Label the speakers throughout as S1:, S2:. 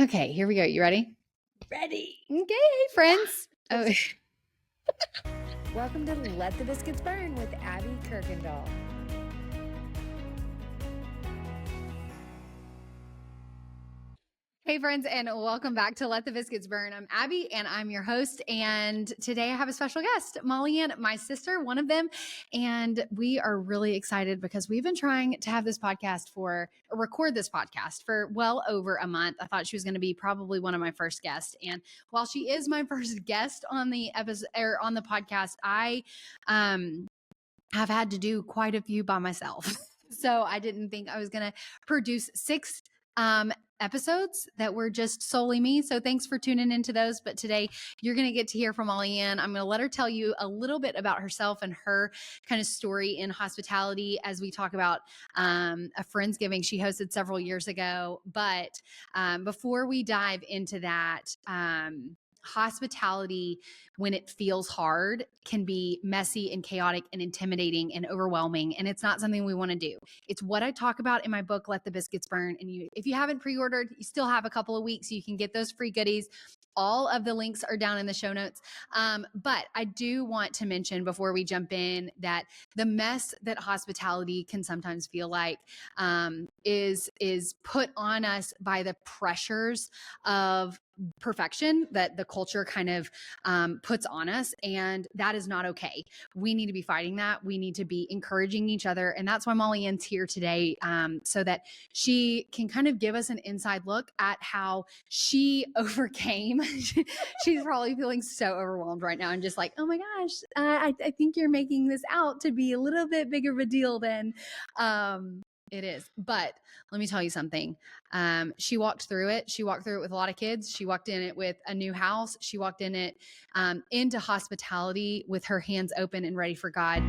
S1: Okay, here we go. You ready?
S2: Ready.
S1: Okay, hey friends. Oh.
S2: Welcome to Let the Biscuits Burn with Abby Kirkendall.
S1: Hey friends, and welcome back to Let the Biscuits Burn. I'm Abby, and I'm your host. And today I have a special guest, Molly Ann, my sister, one of them. And we are really excited because we've been trying to have this podcast record this podcast for well over a month. I thought she was going to be probably one of my first guests. And while she is my first guest on the episode or on the podcast, I have had to do quite a few by myself. So I didn't think I was going to produce 6 episodes that were just solely me. So thanks for tuning into those. But today you're going to get to hear from Molly Ann. I'm going to let her tell you a little bit about herself and her kind of story in hospitality as we talk about a Friendsgiving she hosted several years ago. But before we dive into that, hospitality, when it feels hard, can be messy and chaotic and intimidating and overwhelming. And it's not something we want to do. It's what I talk about in my book, Let the Biscuits Burn. And if you haven't pre-ordered, you still have a couple of weeks. You can get those free goodies. All of the links are down in the show notes. But I do want to mention before we jump in that the mess that hospitality can sometimes feel like is put on us by the pressures of perfection that the culture kind of puts on us. And that is not okay. We need to be fighting that. We need to be encouraging each other. And that's why Molly Ann's here today, so that she can kind of give us an inside look at how she overcame. She's probably feeling so overwhelmed right now and just like, oh my gosh, I think you're making this out to be a little bit bigger of a deal than it is. But let me tell you something. She walked through it. She walked through it with a lot of kids. She walked in it with a new house. She walked in it into hospitality with her hands open and ready for God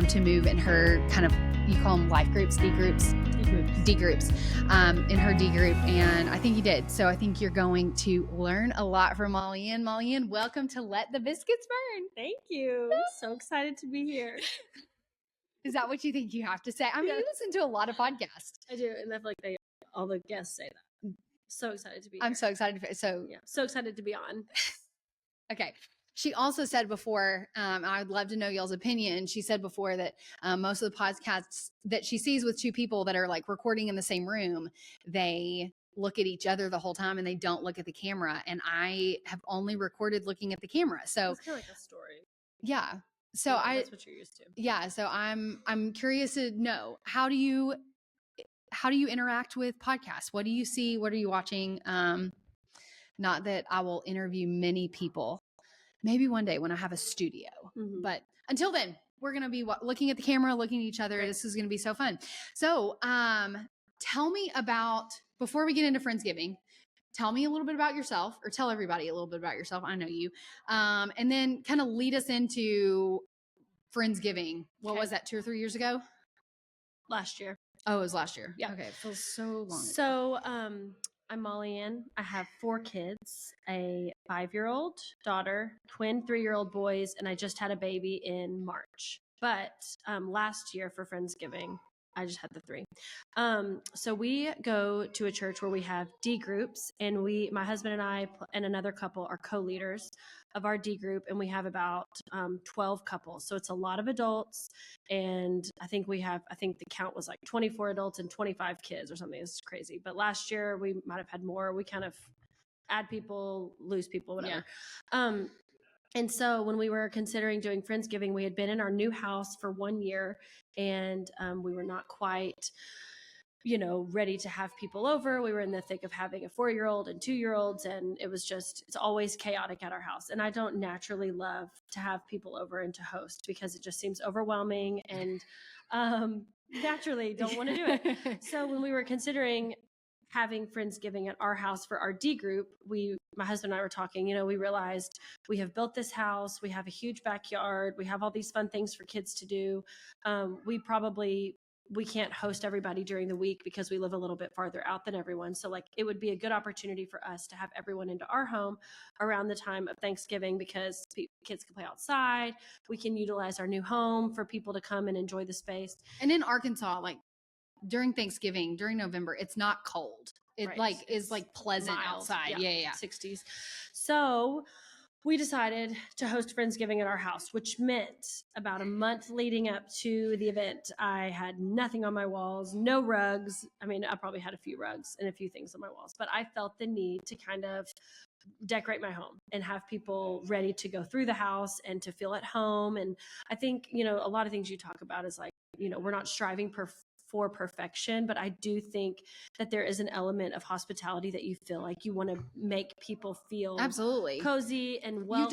S1: to move in her kind of, you call them life groups, D groups, in her D group. And I think you did. So I think you're going to learn a lot from Molly Ann. Molly Ann, welcome to Let the Biscuits Burn.
S3: Thank you. So excited to be here.
S1: Is that what you think you have to say? I mean, you listen to a lot of podcasts.
S3: I do, and I feel like all the guests say that. So excited to be here.
S1: I'm so excited. So
S3: excited to be on.
S1: Okay. She also said before, I'd love to know y'all's opinion. She said before that most of the podcasts that she sees with 2 people that are like recording in the same room, they look at each other the whole time and they don't look at the camera. And I have only recorded looking at the camera. So
S3: it's kind of like a story.
S1: Yeah. So
S3: that's what you're used to.
S1: Yeah. So I'm curious to know, how do you interact with podcasts? What do you see? What are you watching? Not that I will interview many people. Maybe one day when I have a studio. Mm-hmm. But until then, we're going to be looking at the camera, looking at each other. Right. This is going to be so fun. So tell me about, before we get into Friendsgiving, tell me a little bit about yourself, or tell everybody a little bit about yourself. I know you. And then kind of lead us into Friendsgiving. What was that, 2 or 3 years ago?
S3: Last year.
S1: Oh, it was last year.
S3: Yeah.
S1: Okay. It feels so long ago.
S3: So I'm Molly Ann. I have 4 kids, a 5-year-old daughter, twin 3-year-old boys, and I just had a baby in March. But last year for Friendsgiving, I just had the 3. So we go to a church where we have D groups, and my husband and I and another couple are co-leaders of our D group, and we have about 12 couples. So it's a lot of adults, and I think the count was like 24 adults and 25 kids or something. It's crazy. But last year we might have had more. We kind of add people, lose people, whatever. Yeah. And so when we were considering doing Friendsgiving, we had been in our new house for 1 year, and we were not quite, ready to have people over. We were in the thick of having a 4-year-old and 2-year-olds, and it's always chaotic at our house. And I don't naturally love to have people over and to host because it just seems overwhelming, and naturally don't want to do it. So when we were considering having Friendsgiving at our house for our D group, my husband and I were talking, we realized we have built this house. We have a huge backyard. We have all these fun things for kids to do. We can't host everybody during the week because we live a little bit farther out than everyone. So it would be a good opportunity for us to have everyone into our home around the time of Thanksgiving because kids can play outside. We can utilize our new home for people to come and enjoy the space.
S1: And in Arkansas, during Thanksgiving, during November, it's not cold. It is pleasant
S3: mild,
S1: outside. Yeah.
S3: 60s. So we decided to host Friendsgiving at our house, which meant about a month leading up to the event, I had nothing on my walls, no rugs. I mean, I probably had a few rugs and a few things on my walls, but I felt the need to kind of decorate my home and have people ready to go through the house and to feel at home. And I think, a lot of things you talk about is like, we're not striving for perfection, but I do think that there is an element of hospitality that you feel like you want to make people feel
S1: absolutely
S3: cozy and welcome.
S1: You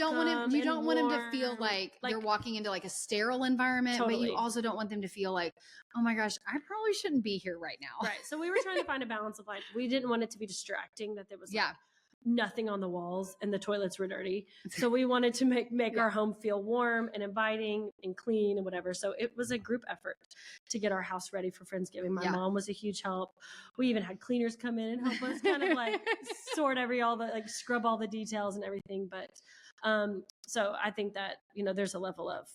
S1: don't want them to feel like they're walking into like a sterile environment,
S3: totally.
S1: But you also don't want them to feel like, oh my gosh, I probably shouldn't be here right now.
S3: Right. So we were trying to find a balance of like, we didn't want it to be distracting, that there was like nothing on the walls and the toilets were dirty. So we wanted to make our home feel warm and inviting and clean and whatever. So it was a group effort to get our house ready for Friendsgiving. My mom was a huge help. We even had cleaners come in and help us kind of like scrub all the details and everything. But so I think that, there's a level of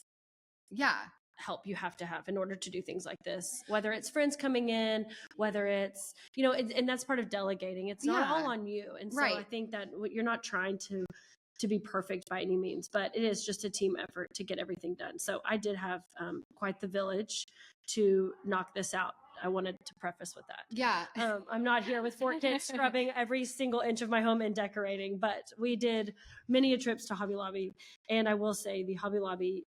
S3: help you have to have in order to do things like this, whether it's friends coming in, whether it's, and that's part of delegating. It's not all on you. And so I think that you're not trying to be perfect by any means, but it is just a team effort to get everything done. So I did have quite the village to knock this out. I wanted to preface with that.
S1: Yeah.
S3: I'm not here with 4 kids scrubbing every single inch of my home and decorating, but we did many trips to Hobby Lobby. And I will say the Hobby Lobby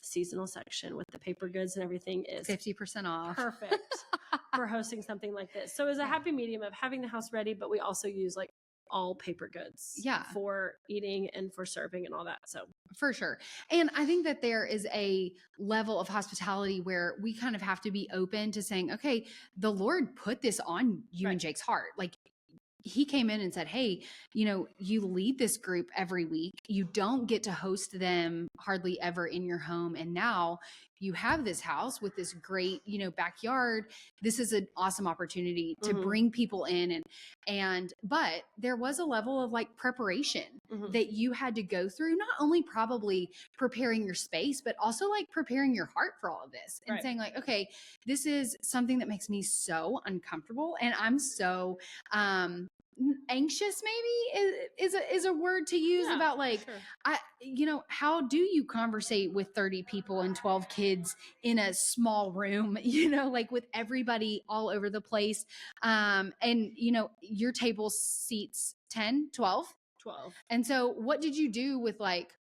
S3: seasonal section with the paper goods and everything is
S1: 50% off.
S3: Perfect for hosting something like this. So it was a happy medium of having the house ready, but we also use like all paper goods for eating and for serving and all that. So
S1: for sure. And I think that there is a level of hospitality where we kind of have to be open to saying, okay, the Lord put this on you and Jake's heart. Like, he came in and said, hey, you lead this group every week. You don't get to host them hardly ever in your home. And now you have this house with this great, backyard. This is an awesome opportunity to bring people in. But there was a level of like preparation that you had to go through, not only probably preparing your space, but also like preparing your heart for all of this and saying like, okay, this is something that makes me so uncomfortable. And I'm so, anxious maybe is a word to use about like, how do you conversate with 30 people and 12 kids in a small room, like with everybody all over the place. And your table seats 10, 12. And so what did you do with like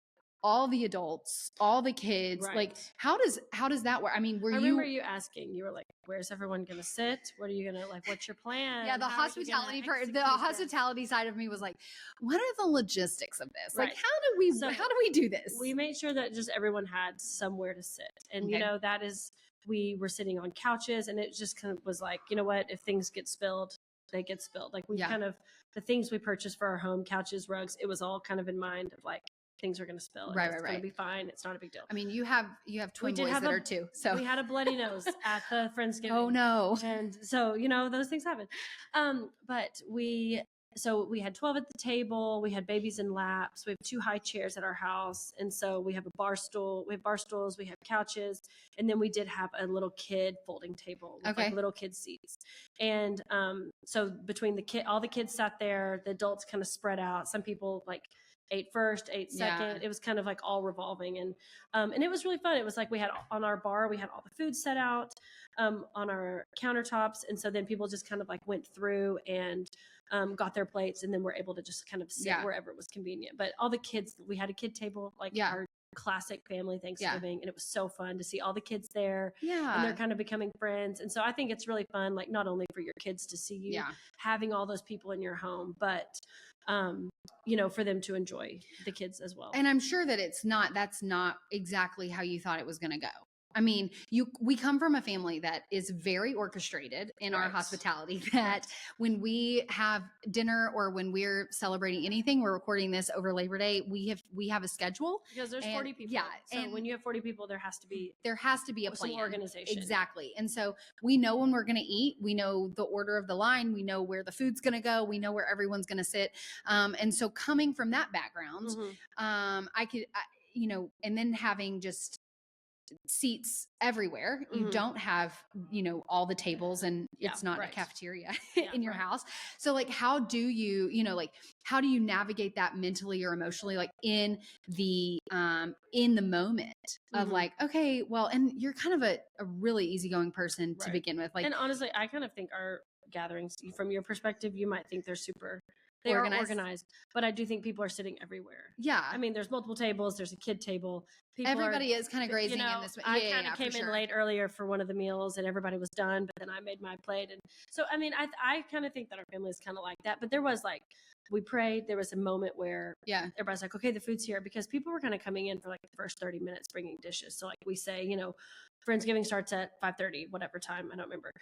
S1: all the adults, all the kids? Like, how does that work? I mean, I
S3: remember you asking, you were like, where's everyone going to sit? What are you going to like, what's your plan?
S1: Yeah. The hospitality side of me was like, what are the logistics of this? Like, how do we do this?
S3: We made sure that just everyone had somewhere to sit. And, that is, we were sitting on couches and it just kind of was like, you know what, if things get spilled, they get spilled. Like we kind of, the things we purchased for our home, couches, rugs, it was all kind of in mind of like, things are going to spill. It's going to be fine. It's not a big deal.
S1: I mean, you have twin boys that are 2. So
S3: we had a bloody nose at the Friendsgiving.
S1: Oh no.
S3: And so, those things happen. But we had 12 at the table. We had babies in laps. We have 2 high chairs at our house. And so we have a bar stool. We have bar stools. We have couches. And then we did have a little kid folding table with like little kid seats. And so between all the kids sat there, the adults kind of spread out. Some people like ate first, ate second. It was kind of like all revolving. And it was really fun. It was like we had on our bar, we had all the food set out on our countertops. And so then people just kind of like went through and got their plates and then were able to just kind of sit wherever it was convenient. But all the kids, we had a kid table, like our classic family Thanksgiving. And it was so fun to see all the kids there. And they're kind of becoming friends. And so I think it's really fun, like not only for your kids to see you having all those people in your home, but for them to enjoy the kids as well.
S1: And I'm sure that that's not exactly how you thought it was going to go. I mean, we come from a family that is very orchestrated in our hospitality, that when we have dinner or when we're celebrating anything, we're recording this over Labor Day, we have a schedule.
S3: Because there's 40 people.
S1: Yeah.
S3: So when you have 40 people, there has to be
S1: a plan.
S3: Some organization.
S1: Exactly. And so we know when we're going to eat, we know the order of the line, we know where the food's going to go, we know where everyone's going to sit. And so coming from that background, and then having just seats everywhere. You
S3: Mhm.
S1: don't have, all the tables, and
S3: Yeah,
S1: it's not
S3: right.
S1: a cafeteria
S3: Yeah,
S1: in your
S3: right.
S1: house. So like, how do you, how do you navigate that mentally or emotionally, like in the moment of
S3: Mhm.
S1: like, okay, well, and you're kind of a really easygoing person to
S3: Right.
S1: begin with. Like,
S3: And honestly, I kind of think our gatherings, from your perspective, you might think they are organized, but I do think people are sitting everywhere.
S1: yeah.
S3: I mean, there's multiple tables. There's a kid table.
S1: Everybody is kind of grazing in this.
S3: I kind of came in late earlier for one of the meals, and everybody was done, but then I made my plate. And so, I mean, I kind of think that our family is kind of like that. But there was like, we prayed. There was a moment where everybody's like, okay, the food's here, because people were kind of coming in for like the first 30 minutes bringing dishes. So like we say, Friendsgiving starts at 5:30, whatever time, I don't remember.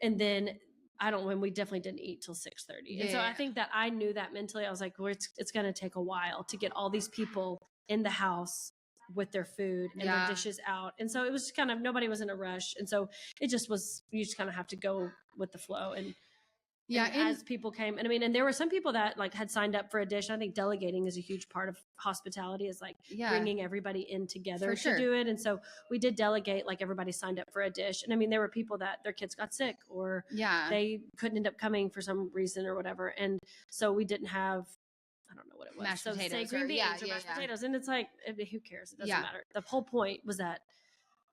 S3: And then when we definitely didn't eat till 6:30. And so I think that I knew that mentally. I was like, well, it's going to take a while to get all these people in the house with their food and their dishes out. And so it was kind of, nobody was in a rush. And so it just was, you just kind of have to go with the flow. And as people came, and I mean, and there were some people that like had signed up for a dish. I think delegating is a huge part of hospitality, is like bringing everybody in together to do it. And so we did delegate, like everybody signed up for a dish. And I mean, there were people that their kids got sick, or they couldn't end up coming for some reason or whatever. And so we didn't have, I don't know what it was.
S1: Mashed
S3: so
S1: potatoes
S3: say green beans or mashed potatoes. And it's like, who cares? It doesn't matter. The whole point was that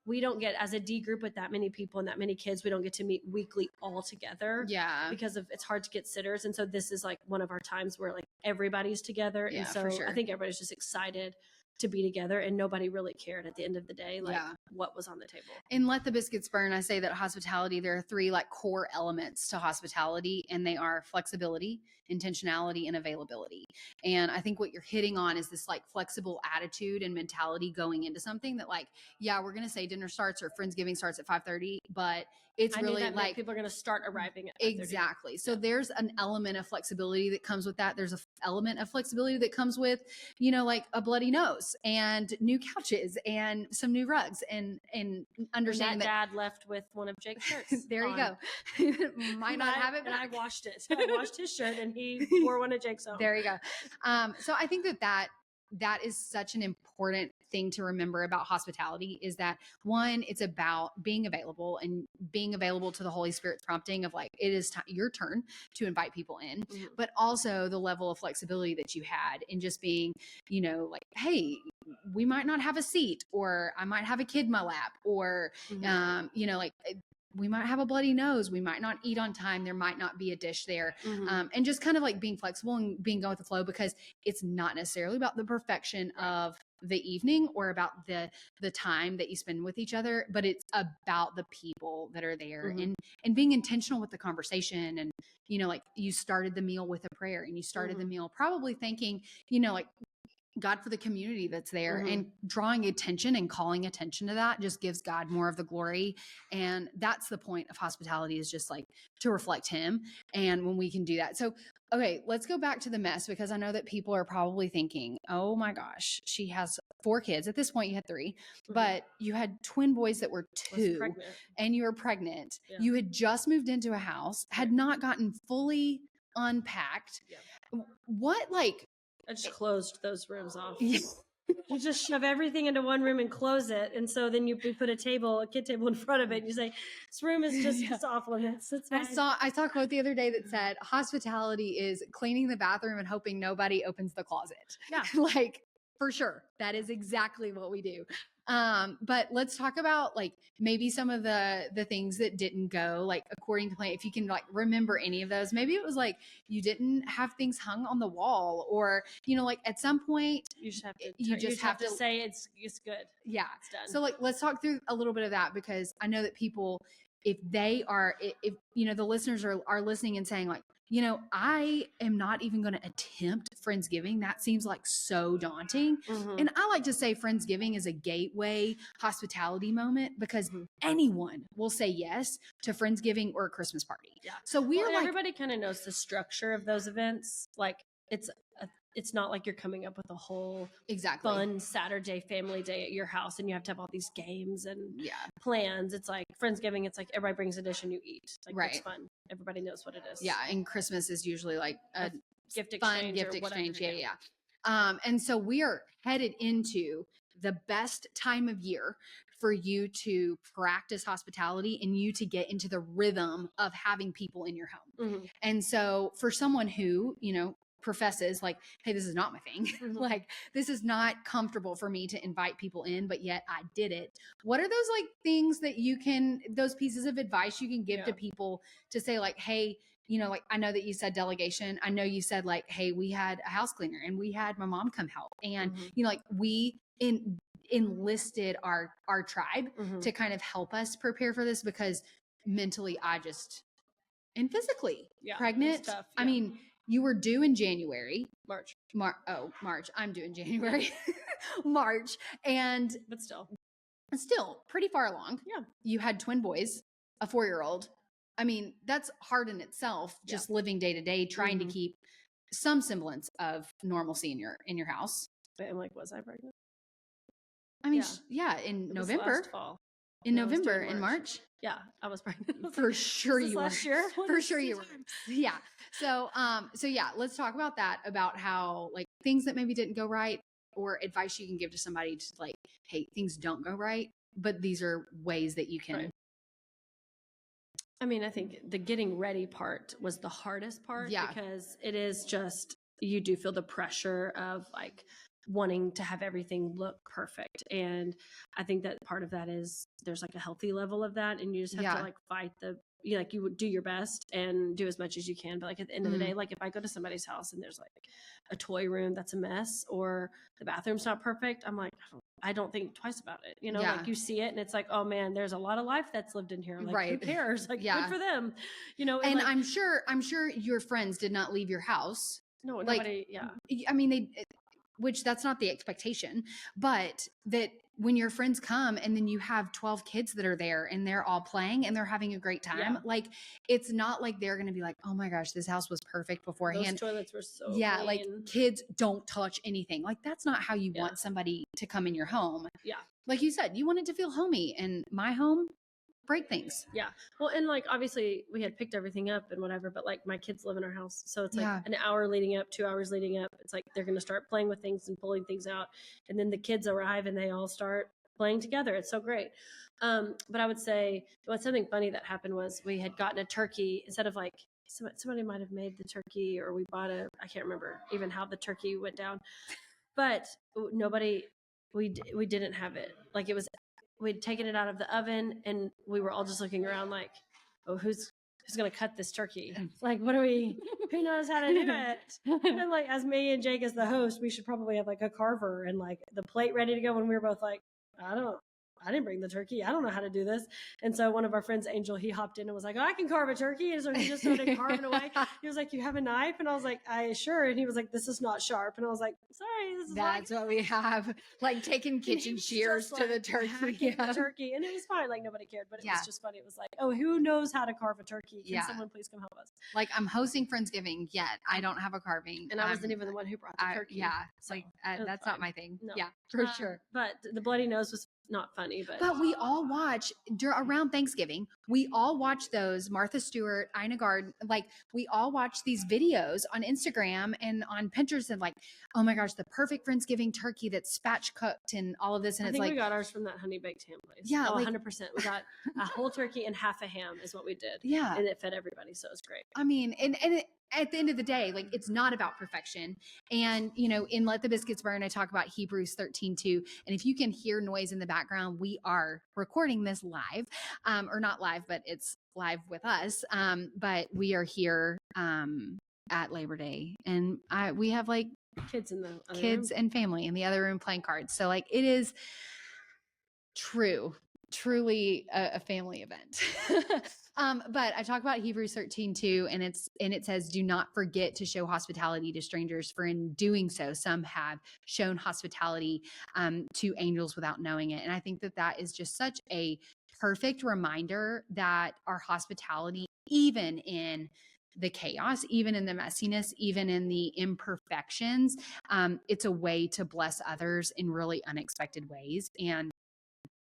S3: we don't get, as a D group with that many people and that many kids, we don't get to meet weekly all together. Yeah. Because it's hard to get sitters. And so this is like one of our times where like everybody's together. And so I think everybody's just excited to be together, and nobody really cared at the end of the day, like what was on the table.
S1: In Let the Biscuits Burn, I say that hospitality, there are 3 like core elements to hospitality, and they are flexibility, intentionality, and availability. And I think what you're hitting on is this like flexible attitude and mentality going into something that like, we're going to say dinner starts or Friendsgiving starts at 5:30, but it's really like
S3: people are going to start arriving at 5:30.
S1: Exactly. So there's an element of flexibility that comes with that. There's an element of flexibility that comes with, like a bloody nose and new couches and some new rugs, and understanding
S3: that dad left with one of Jake's shirts.
S1: There you go. Might not have it, but
S3: I washed it. I washed his shirt, and he wore one of Jake's own.
S1: There you go. So I think that is such an important thing to remember about hospitality, is that one, it's about being available and being available to the Holy Spirit's prompting of like, it is your turn to invite people in, but also the level of flexibility that you had in just being, like, hey, we might not have a seat, or I might have a kid in my lap, or, like, we might have a bloody nose. We might not eat on time. There might not be a dish there. And just kind of like being flexible and being going with the flow, because it's not necessarily about the perfection of the evening or about the time that you spend with each other, but it's about the people that are there, and being intentional with the conversation. And, like you started the meal with a prayer, and you started the meal probably thanking, like God for the community that's there, and drawing attention and calling attention to that just gives God more of the glory. And that's the point of hospitality, is just like to reflect him. And when we can do that. So, okay, let's go back to the mess, because I know that people are probably thinking, oh my gosh, she has 4 kids. At this point you had 3, but you had twin boys that were 2, and you were pregnant. Yeah. You had just moved into a house, had not gotten fully unpacked. Yeah. What, like,
S3: I just closed those rooms off. You just shove everything into one room and close it. And so then we put a kid table in front of it, and you say, this room is just off limits.
S1: I saw a quote the other day that said, hospitality is cleaning the bathroom and hoping nobody opens the closet. Yeah. Like, for sure. That is exactly what we do. But let's talk about like maybe some of the things that didn't go like according to plan. If you can like remember any of those, maybe it was like you didn't have things hung on the wall, or like at some point
S3: you just have to say it's good.
S1: Yeah,
S3: it's done.
S1: So like let's talk through a little bit of that, because I know that people, if the listeners are listening and saying like, I am not even going to attempt Friendsgiving. That seems like so daunting. And I like to say Friendsgiving is a gateway hospitality moment, because anyone will say yes to Friendsgiving or a Christmas party. Yeah. So
S3: everybody kind of knows the structure of those events. Like it's not like you're coming up with a whole fun Saturday family day at your house and you have to have all these games and plans. It's like Friendsgiving. It's like everybody brings a dish and you eat. Like, it's fun. Everybody knows what it is.
S1: Yeah. And Christmas is usually like a
S3: gift
S1: fun gift exchange. Yeah. And so we are headed into the best time of year for you to practice hospitality and you to get into the rhythm of having people in your home.
S3: Mm-hmm.
S1: And so for someone who, professes like, hey, this is not my thing.
S3: Mm-hmm.
S1: Like, this is not comfortable for me to invite people in, but yet I did it. What are those like things that those pieces of advice you can give to people to say like, hey, like, I know that you said delegation. I know you said like, hey, we had a house cleaner and we had my mom come help. And, like we enlisted our tribe to kind of help us prepare for this, because mentally and physically pregnant.
S3: Tough,
S1: I mean, you were due in January.
S3: March.
S1: March. I'm due in January. March.
S3: But
S1: still pretty far along.
S3: Yeah.
S1: You had twin boys, a 4-year-old. I mean, that's hard in itself, just living day to day, trying to keep some semblance of normalcy in your house.
S3: But I'm like, was I pregnant?
S1: I mean, in November.
S3: Last fall.
S1: In November, in March.
S3: Yeah, I was pregnant.
S1: For sure you were.
S3: Last year?
S1: For sure you were. Yeah. So yeah, let's talk about that, about how like things that maybe didn't go right, or advice you can give to somebody to like, hey, things don't go right, but these are ways that you can.
S3: Right. I mean, I think the getting ready part was the hardest part, because it is just, you do feel the pressure of like wanting to have everything look perfect. And I think that part of that is there's like a healthy level of that, and you just have to like fight you would do your best and do as much as you can. But like at the end of the day, like if I go to somebody's house and there's like a toy room that's a mess, or the bathroom's not perfect, I'm like, I don't think twice about it. Like you see it and it's like, oh man, there's a lot of life that's lived in here. Like who cares? Like good for them, And like,
S1: I'm sure your friends did not leave your house.
S3: No,
S1: like,
S3: nobody. Yeah.
S1: I mean, which that's not the expectation, but that when your friends come and then you have 12 kids that are there and they're all playing and they're having a great time, like it's not like they're going to be like, oh my gosh, this house was perfect beforehand.
S3: Those toilets were so
S1: clean. Like kids don't touch anything. Like that's not how you want somebody to come in your home.
S3: Yeah.
S1: Like you said, you want it to feel homey, and my home, break things.
S3: Yeah. Well, and like obviously we had picked everything up and whatever, but like my kids live in our house, so it's like an hour leading up, 2 hours leading up. It's like they're going to start playing with things and pulling things out, and then the kids arrive and they all start playing together. It's so great. But I would say what's something funny that happened was we had gotten a turkey instead of like somebody might have made the turkey, or we bought I can't remember even how the turkey went down, but we didn't have it. Like it was, we'd taken it out of the oven and we were all just looking around like, oh, who's going to cut this turkey? Like, who knows how to do it? And like, as me and Jake as the host, we should probably have like a carver and like the plate ready to go. When we were both like, I didn't bring the turkey. I don't know how to do this. And so one of our friends, Angel, he hopped in and was like, oh, I can carve a turkey. And so he just started carving away. He was like, you have a knife? And I was like, sure. And he was like, this is not sharp. And I was like, sorry.
S1: That's what we have. Like taking kitchen shears to the turkey.
S3: The turkey. And it was fine. Like nobody cared, but it was just funny. It was like, oh, who knows how to carve a turkey? Can someone please come help us?
S1: Like I'm hosting Friendsgiving, yet I don't have a carving.
S3: And I wasn't even the one who brought the turkey.
S1: Yeah. So like that's fine. Not my thing. No. Yeah, for sure.
S3: But the bloody nose was not funny, but
S1: we all watch around Thanksgiving. We all watch those Martha Stewart, Ina Garten. Like we all watch these videos on Instagram and on Pinterest and like, oh my gosh, the perfect Friendsgiving turkey that's spatch cooked and all of this. And
S3: I
S1: it's
S3: think
S1: like
S3: we got ours from that honey baked ham place.
S1: Yeah,
S3: 100%. We got a whole turkey and half a ham is what we did.
S1: Yeah,
S3: and it fed everybody, so it was great.
S1: I mean, at the end of the day, like it's not about perfection. And, in Let the Biscuits Burn, I talk about Hebrews 13:2. And if you can hear noise in the background, we are recording this live, or not live, but it's live with us. But we are here at Labor Day, and we have like
S3: kids in the other
S1: kids
S3: room.
S1: And family in the other room playing cards. So like it is truly a family event. But I talk about Hebrews 13:2, and it says, do not forget to show hospitality to strangers, for in doing so, some have shown hospitality to angels without knowing it. And I think that is just such a perfect reminder that our hospitality, even in the chaos, even in the messiness, even in the imperfections, it's a way to bless others in really unexpected ways. And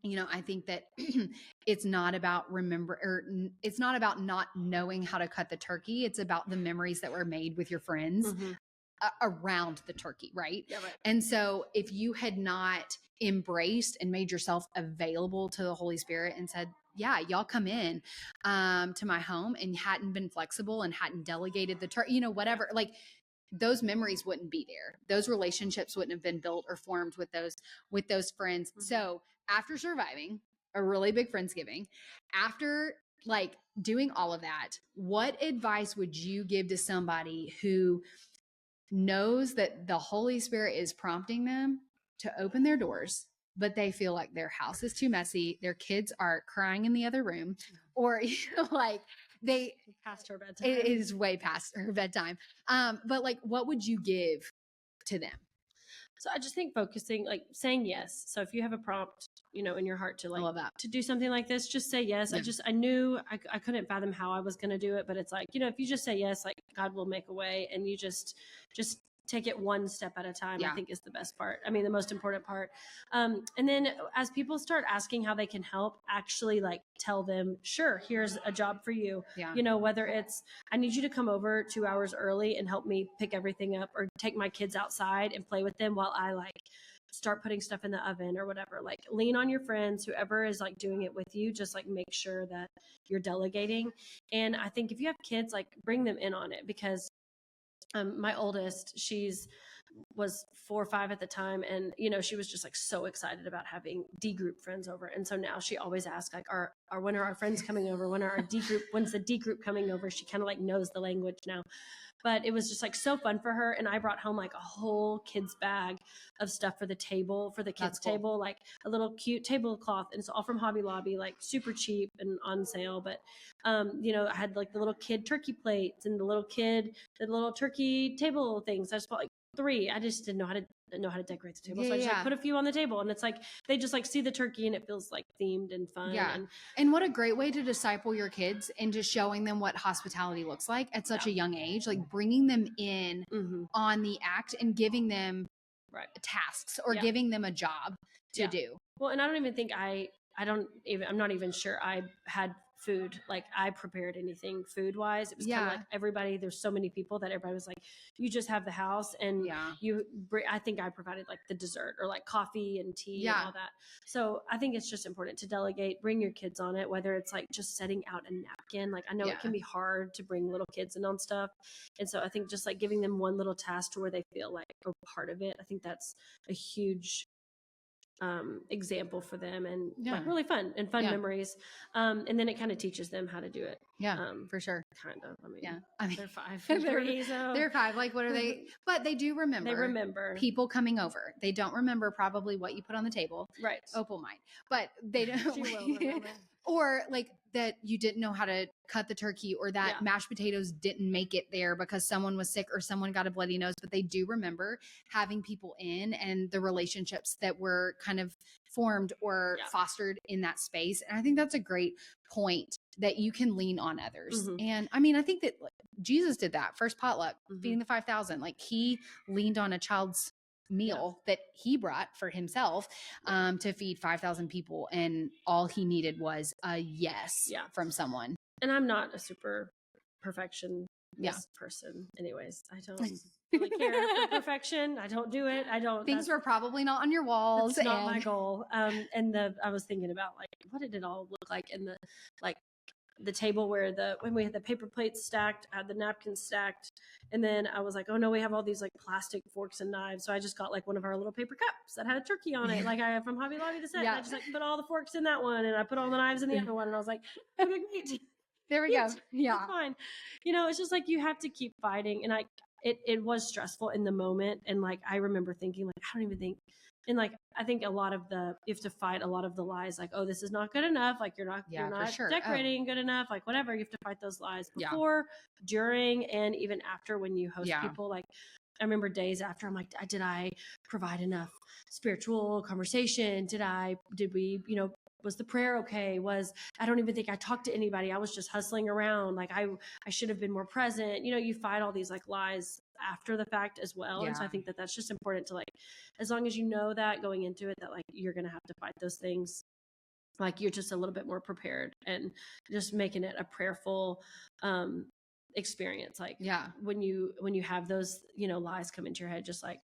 S1: I think that it's not about it's not about not knowing how to cut the turkey. It's about the memories that were made with your friends around the turkey, right?
S3: Yeah, right.
S1: And so if you had not embraced and made yourself available to the Holy Spirit and said, yeah, y'all come in to my home, and hadn't been flexible and hadn't delegated the turkey, whatever, like those memories wouldn't be there. Those relationships wouldn't have been built or formed with those friends. Mm-hmm. So after surviving a really big Friendsgiving, after like doing all of that, what advice would you give to somebody who knows that the Holy Spirit is prompting them to open their doors, but they feel like their house is too messy, their kids are crying in the other room, or like they
S3: past her bedtime?
S1: It is way past her bedtime. But like, what would you give to them?
S3: So I just think focusing, like saying yes. So if you have a prompt, in your heart to like,
S1: I love that.
S3: To do something like this, just say yes. Yeah. I knew I couldn't fathom how I was going to do it, but it's like, if you just say yes, like God will make a way, and you just take it one step at a time. Yeah. I think is the best part. I mean, the most important part. And then as people start asking how they can help, actually like tell them, sure, here's a job for you. Yeah. Whether it's, I need you to come over 2 hours early and help me pick everything up, or take my kids outside and play with them while I like start putting stuff in the oven or whatever. Like lean on your friends, whoever is like doing it with you, just like make sure that you're delegating. And I think if you have kids, like bring them in on it, because my oldest, was 4 or 5 at the time. And, she was just like so excited about having D group friends over. And so now she always asks like, when are our friends coming over? When's the D group coming over? She kind of like knows the language now. But it was just like so fun for her. And I brought home like a whole kids bag of stuff for the kids table, like a little cute tablecloth. And it's all from Hobby Lobby, like super cheap and on sale. But, I had like the little kid turkey plates and the little turkey table things. I just bought like 3. I just didn't know how to decorate the table. So I just like put a few on the table, and it's like, they just like see the turkey and it feels like themed and fun. Yeah.
S1: And what a great way to disciple your kids into showing them what hospitality looks like at such a young age, like bringing them in on the act and giving them tasks or giving them a job to do.
S3: Well, and I don't even think I'm not even sure I had food. Like I prepared anything food wise. It was kind of like everybody, there's so many people that everybody was like, you just have the house, and I think I provided like the dessert or like coffee and tea and all that. So I think it's just important to delegate, bring your kids on it, whether it's like just setting out a napkin. Like I know it can be hard to bring little kids in on stuff. And so I think just like giving them one little task to where they feel like a part of it. I think that's a huge example for them, and like really fun memories. And then it kind of teaches them how to do it.
S1: For sure.
S3: Kind of.
S1: I mean,
S3: they're 5.
S1: They're 5. Like, what are they? But they do remember.
S3: They remember
S1: people coming over. They don't remember probably what you put on the table.
S3: Right.
S1: Opal might, but they don't.
S3: She will remember.
S1: Or like that you didn't know how to cut the turkey, or that mashed potatoes didn't make it there because someone was sick or someone got a bloody nose. But they do remember having people in and the relationships that were kind of formed or fostered in that space. And I think that's a great point, that you can lean on others. And I mean, I think that Jesus did that first potluck, feeding the 5,000. Like he leaned on a child's meal that he brought for himself to feed 5,000 people, and all he needed was a yes from someone.
S3: And I'm not a super perfection person anyways. I don't really care for perfection. I don't do it.
S1: Things were probably not on your walls.
S3: That's not my goal. And I was thinking about like, what did it all look like in the table where when we had the paper plates stacked, I had the napkins stacked. And then I was like, oh no, we have all these like plastic forks and knives. So I just got like one of our little paper cups that had a turkey on it. Like I have from Hobby Lobby the set. And I just like put all the forks in that one, and I put all the knives in the other one. And I was like, okay, great.
S1: There we go. Yeah.
S3: That's fine. It's just like, you have to keep fighting. And it was stressful in the moment. And like, I remember thinking like, I don't even think, and like, I think you have to fight a lot of the lies, like, oh, this is not good enough. Like you're not decorating good enough. Like whatever, you have to fight those lies before, during, and even after when you host people. Like I remember days after, I'm like, did I provide enough spiritual conversation? Did we, was the prayer okay? I don't even think I talked to anybody. I was just hustling around. Like I should have been more present. You fight all these like lies after the fact as well. And so I think that that's just important to like, as long as you know that going into it, that like you're going to have to fight those things, like you're just a little bit more prepared, and just making it a prayerful experience. Like
S1: Yeah.
S3: when you have those, lies come into your head, just like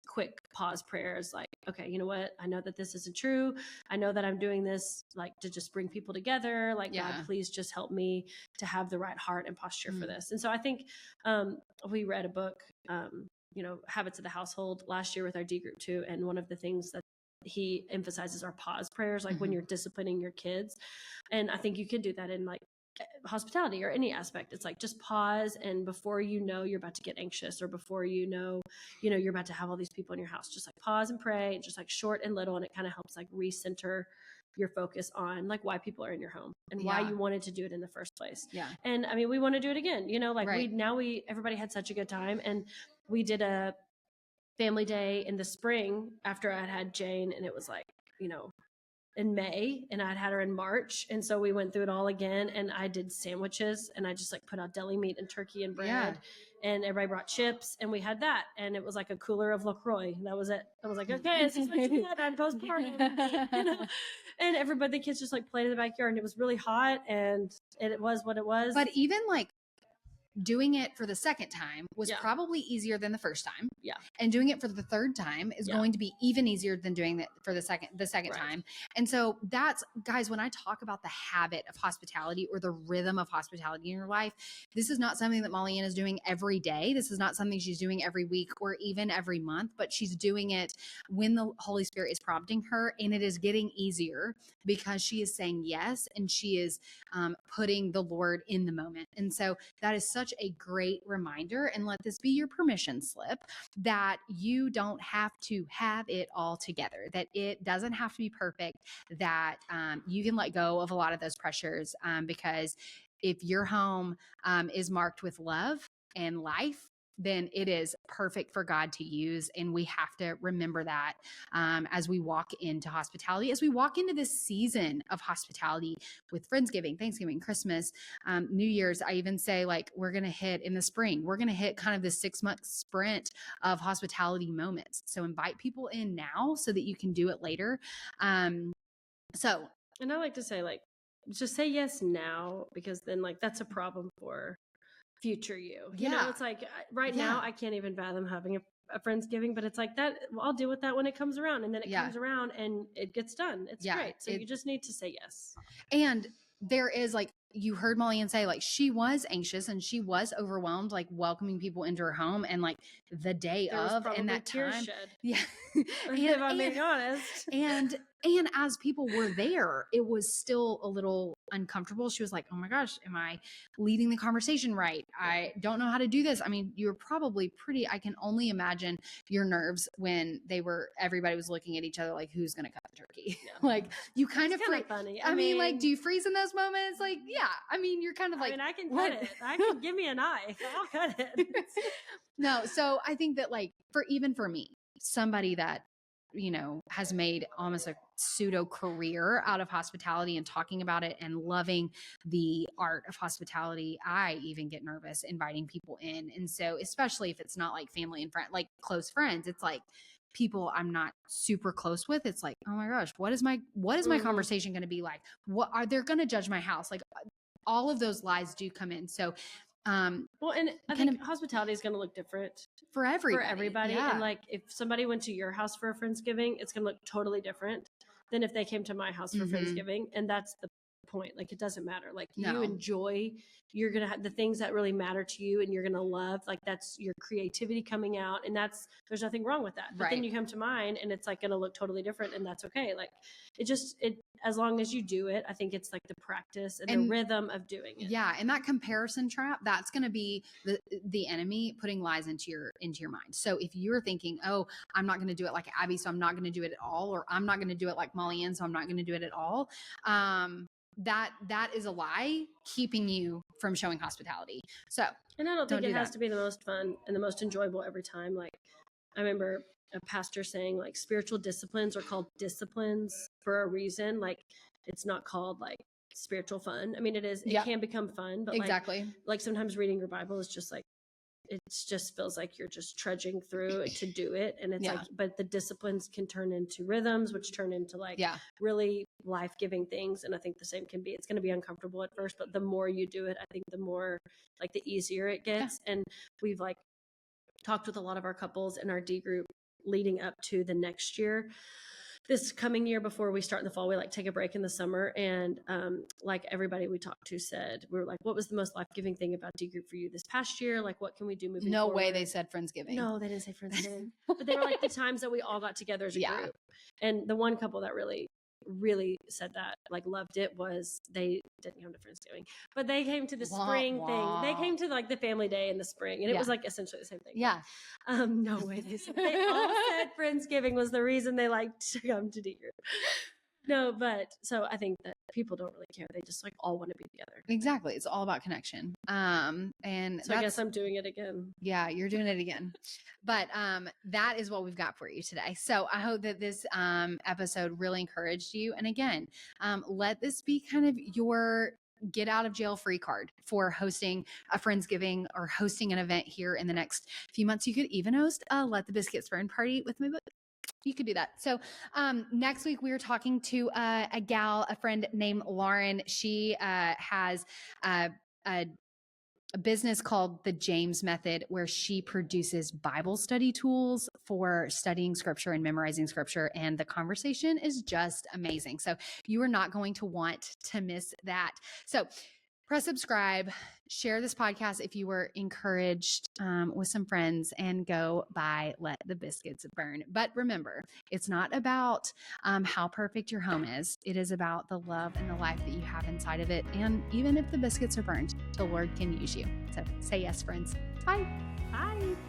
S3: quick pause prayers, like, okay, you know what? I know that this isn't true. I know that I'm doing this like to just bring people together. Like,
S1: Yeah.
S3: God, please just help me to have the right heart and posture for
S1: Mm.
S3: this. And so I think we read a book, Habits of the Household last year with our D group too. And one of the things that he emphasizes are pause prayers, like when you're disciplining your kids. And I think you can do that in like hospitality or any aspect. It's like just pause, and before you're about to get anxious, or before you're about to have all these people in your house, just like pause and pray, just like short and little, and it kind of helps like recenter your focus on like why people are in your home and why you wanted to do it in the first place.
S1: Yeah.
S3: And I mean, we want to do it again, like
S1: right.
S3: everybody had such a good time, and we did a family day in the spring after I'd had Jane, and it was like, in May, and I'd had her in March. And so we went through it all again, and I did sandwiches, and I just like put out deli meat and turkey and bread, and everybody brought chips, and we had that. And it was like a cooler of LaCroix. That was it. I was like, okay, this is what you get. I'm postpartum. And everybody, the kids just like played in the backyard, and it was really hot, and it was what it was.
S1: But even like doing it for the second time was probably easier than the first time.
S3: Yeah.
S1: And doing it for the third time is going to be even easier than doing it for the second time. And so that's, guys, when I talk about the habit of hospitality or the rhythm of hospitality in your life, this is not something that Molly Ann is doing every day. This is not something she's doing every week or even every month, but she's doing it when the Holy Spirit is prompting her, and it is getting easier because she is saying yes, and she is putting the Lord in the moment. And so that is such a great reminder, and let this be your permission slip that you don't have to have it all together, that it doesn't have to be perfect, that you can let go of a lot of those pressures, because if your home is marked with love and life, then it is perfect for God to use. And we have to remember that as we walk into hospitality, as we walk into this season of hospitality with Friendsgiving, Thanksgiving, Christmas, New Year's. I even say like we're going to hit in the spring, we're going to hit kind of this 6-month sprint of hospitality moments. So invite people in now so that you can do it later. And
S3: I like to say, like, just say yes now, because then like that's a problem for future you. You know, it's like right now I can't even fathom having a Friendsgiving, but it's like that. Well, I'll deal with that when it comes around, and then it comes around and it gets done. It's great. So you just need to say yes.
S1: And there is like, you heard Molly Ann say, like, she was anxious and she was overwhelmed, like welcoming people into her home, and like the day
S3: there
S1: of, and that time.
S3: Shed.
S1: Yeah.
S3: If I'm being honest.
S1: And as people were there, it was still a little uncomfortable. She was like, oh my gosh, am I leading the conversation right? I don't know how to do this. I mean, you're probably I can only imagine your nerves when everybody was looking at each other like, who's going to cut the turkey? Like, you kind of
S3: funny.
S1: I mean, like, do you freeze in those moments? Like, yeah, I mean, you're kind of like,
S3: I mean, I can cut it. I can give me a knife. I'll cut it.
S1: No. So I think that like, for me, somebody that, has made almost a pseudo career out of hospitality and talking about it and loving the art of hospitality, I even get nervous inviting people in. And so, especially if it's not like family and like close friends, it's like people I'm not super close with. It's like, oh my gosh, what is my conversation going to be like? What are they going to judge my house? Like, all of those lies do come in. So,
S3: well, and I think hospitality is going to look different
S1: for everybody.
S3: Yeah. And like, if somebody went to your house for a Friendsgiving, it's going to look totally different than if they came to my house for Friendsgiving. And that's the point. Like, it doesn't matter. Like, you enjoy, you're going to have the things that really matter to you, and you're going to love, like, that's your creativity coming out. And there's nothing wrong with that. But then you come to mine and it's like going to look totally different, and that's okay. Like, as long as you do it, I think it's like the practice and the rhythm of doing it.
S1: Yeah. And that comparison trap, that's going to be the enemy putting lies into your mind. So if you're thinking, oh, I'm not going to do it like Abby, so I'm not going to do it at all, or I'm not going to do it like Molly Ann, so I'm not going to do it at all. That is a lie keeping you from showing hospitality. So,
S3: and I don't think it has to be the most fun and the most enjoyable every time. Like, I remember a pastor saying, like, spiritual disciplines are called disciplines for a reason. Like, it's not called like spiritual fun. I mean, it is, it can become fun, but like sometimes reading your Bible is just like it just feels like you're just trudging through to do it. And it's like, but the disciplines can turn into rhythms, which turn into like really life-giving things. And I think the same can be, it's going to be uncomfortable at first, but the more you do it, I think the more like the easier it gets. And we've like talked with a lot of our couples in our D group leading up to the next year. This coming year, before we start in the fall, we like take a break in the summer. And like everybody we talked to said, we were like, what was the most life-giving thing about D group for you this past year? Like, what can we do moving forward?
S1: No way they said Friendsgiving.
S3: No, they didn't say Friendsgiving. But they were like the times that we all got together as a group. And the one couple that really said that, like loved it, was they didn't come to Friendsgiving, but they came to the spring thing. They came to like the family day in the spring, and it was like essentially the same thing. No way they said, they all said Friendsgiving was the reason they liked to come to D group. No, but so I think that people don't really care. They just like all want to be together.
S1: Exactly. It's all about connection. And
S3: so I guess I'm doing it again.
S1: Yeah, you're doing it again. But that is what we've got for you today. So I hope that this episode really encouraged you. And again, let this be kind of your get out of jail free card for hosting a Friendsgiving or hosting an event here in the next few months. You could even host a Let the Biscuits Burn party with my book. You could do that. So next week we were talking to a friend named Lauren. She has a business called the James Method, where she produces Bible study tools for studying scripture and memorizing scripture. And the conversation is just amazing. So you are not going to want to miss that. So press subscribe, share this podcast if you were encouraged with some friends, and go buy Let the Biscuits Burn. But remember, it's not about how perfect your home is. It is about the love and the life that you have inside of it. And even if the biscuits are burned, the Lord can use you. So say yes, friends. Bye.
S3: Bye.